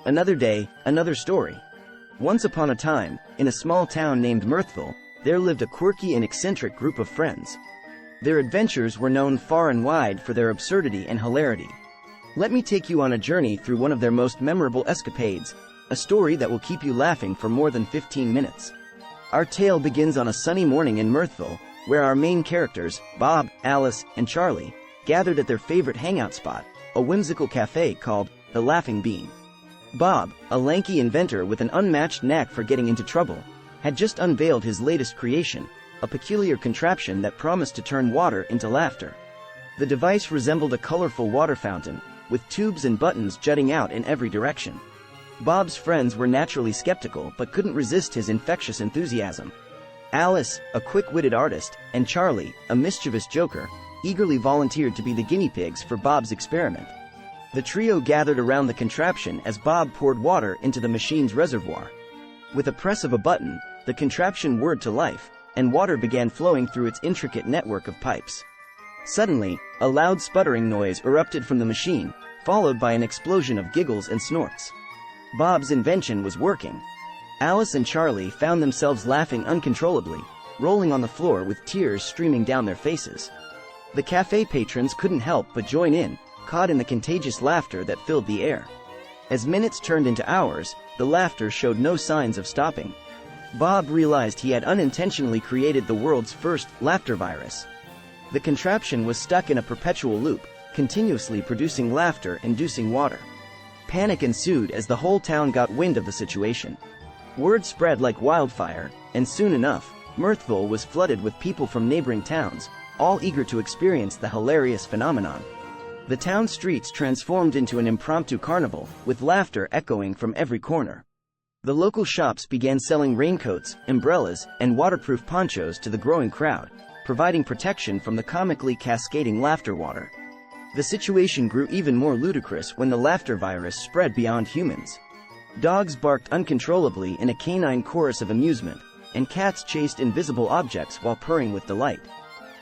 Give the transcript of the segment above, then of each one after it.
Another day, another story. Once upon a time, in a small town named Mirthville, there lived a quirky and eccentric group of friends. Their adventures were known far and wide for their absurdity and hilarity. Let me take you on a journey through one of their most memorable escapades, a story that will keep you laughing for more than 15 minutes. Our tale begins on a sunny morning in Mirthville, where our main characters, Bob, Alice, and Charlie, gathered at their favorite hangout spot, a whimsical cafe called the Laughing Bean. Bob, a lanky inventor with an unmatched knack for getting into trouble, had just unveiled his latest creation, a peculiar contraption that promised to turn water into laughter. The device resembled a colorful water fountain, with tubes and buttons jutting out in every direction. Bob's friends were naturally skeptical but couldn't resist his infectious enthusiasm. Alice, a quick-witted artist, and Charlie, a mischievous joker, eagerly volunteered to be the guinea pigs for Bob's experiment. The trio gathered around the contraption as Bob poured water into the machine's reservoir. With a press of a button, the contraption whirred to life, and water began flowing through its intricate network of pipes. Suddenly, a loud sputtering noise erupted from the machine, followed by an explosion of giggles and snorts. Bob's invention was working. Alice and Charlie found themselves laughing uncontrollably, rolling on the floor with tears streaming down their faces. The cafe patrons couldn't help but join in, caught in the contagious laughter that filled the air. As minutes turned into hours, the laughter showed no signs of stopping. Bob realized he had unintentionally created the world's first laughter virus. The contraption was stuck in a perpetual loop, continuously producing laughter-inducing water. Panic ensued as the whole town got wind of the situation. Word spread like wildfire, and soon enough, Mirthville was flooded with people from neighboring towns, all eager to experience the hilarious phenomenon. The town streets transformed into an impromptu carnival, with laughter echoing from every corner. The local shops began selling raincoats, umbrellas, and waterproof ponchos to the growing crowd, providing protection from the comically cascading laughter water. The situation grew even more ludicrous when the laughter virus spread beyond humans. Dogs barked uncontrollably in a canine chorus of amusement, and cats chased invisible objects while purring with delight.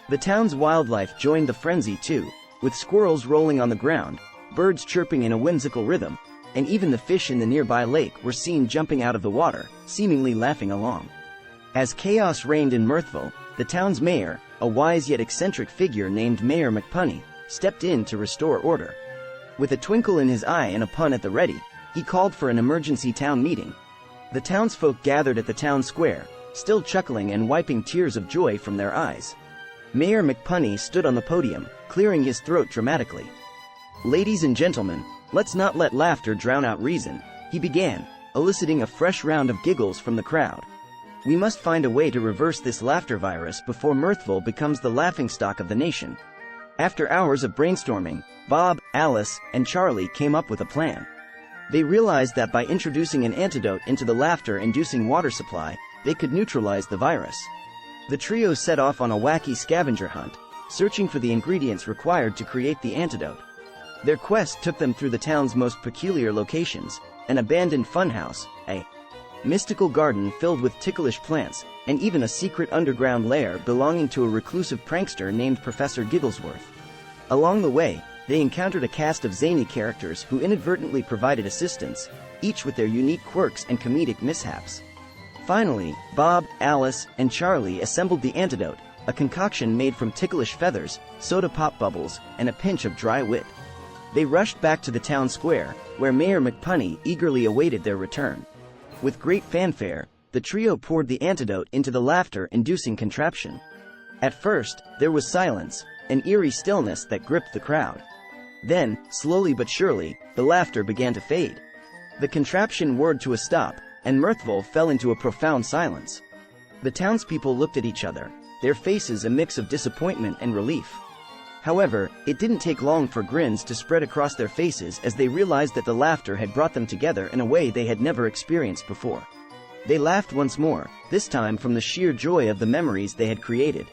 The town's wildlife joined the frenzy too, with squirrels rolling on the ground, birds chirping in a whimsical rhythm, and even the fish in the nearby lake were seen jumping out of the water, seemingly laughing along. As chaos reigned in Mirthville, the town's mayor, a wise yet eccentric figure named Mayor McPunny, stepped in to restore order. With a twinkle in his eye and a pun at the ready, he called for an emergency town meeting. The townsfolk gathered at the town square, still chuckling and wiping tears of joy from their eyes. Mayor McPunny stood on the podium, clearing his throat dramatically. "Ladies and gentlemen, let's not let laughter drown out reason," he began, eliciting a fresh round of giggles from the crowd. "We must find a way to reverse this laughter virus before Mirthville becomes the laughingstock of the nation." After hours of brainstorming, Bob, Alice, and Charlie came up with a plan. They realized that by introducing an antidote into the laughter-inducing water supply, they could neutralize the virus. The trio set off on a wacky scavenger hunt, searching for the ingredients required to create the antidote. Their quest took them through the town's most peculiar locations: an abandoned funhouse, a mystical garden filled with ticklish plants, and even a secret underground lair belonging to a reclusive prankster named Professor Gigglesworth. Along the way, they encountered a cast of zany characters who inadvertently provided assistance, each with their unique quirks and comedic mishaps. Finally, Bob, Alice, and Charlie assembled the antidote, a concoction made from ticklish feathers, soda pop bubbles, and a pinch of dry wit. They rushed back to the town square, where Mayor McPunny eagerly awaited their return. With great fanfare, the trio poured the antidote into the laughter-inducing contraption. At first, there was silence, an eerie stillness that gripped the crowd. Then, slowly but surely, the laughter began to fade. The contraption whirred to a stop, and Mirthville fell into a profound silence. The townspeople looked at each other, their faces a mix of disappointment and relief. However, it didn't take long for grins to spread across their faces as they realized that the laughter had brought them together in a way they had never experienced before. They laughed once more, this time from the sheer joy of the memories they had created.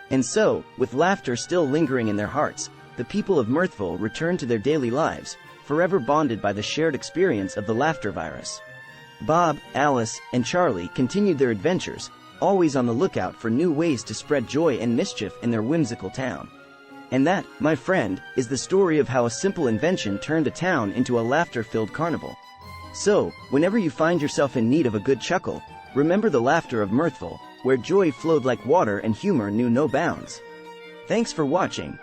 And so, with laughter still lingering in their hearts, the people of Mirthville returned to their daily lives, forever bonded by the shared experience of the laughter virus. Bob, Alice, and Charlie continued their adventures, always on the lookout for new ways to spread joy and mischief in their whimsical town. And that, my friend, is the story of how a simple invention turned a town into a laughter-filled carnival. So, whenever you find yourself in need of a good chuckle, remember the laughter of Mirthville, where joy flowed like water and humor knew no bounds. Thanks for watching.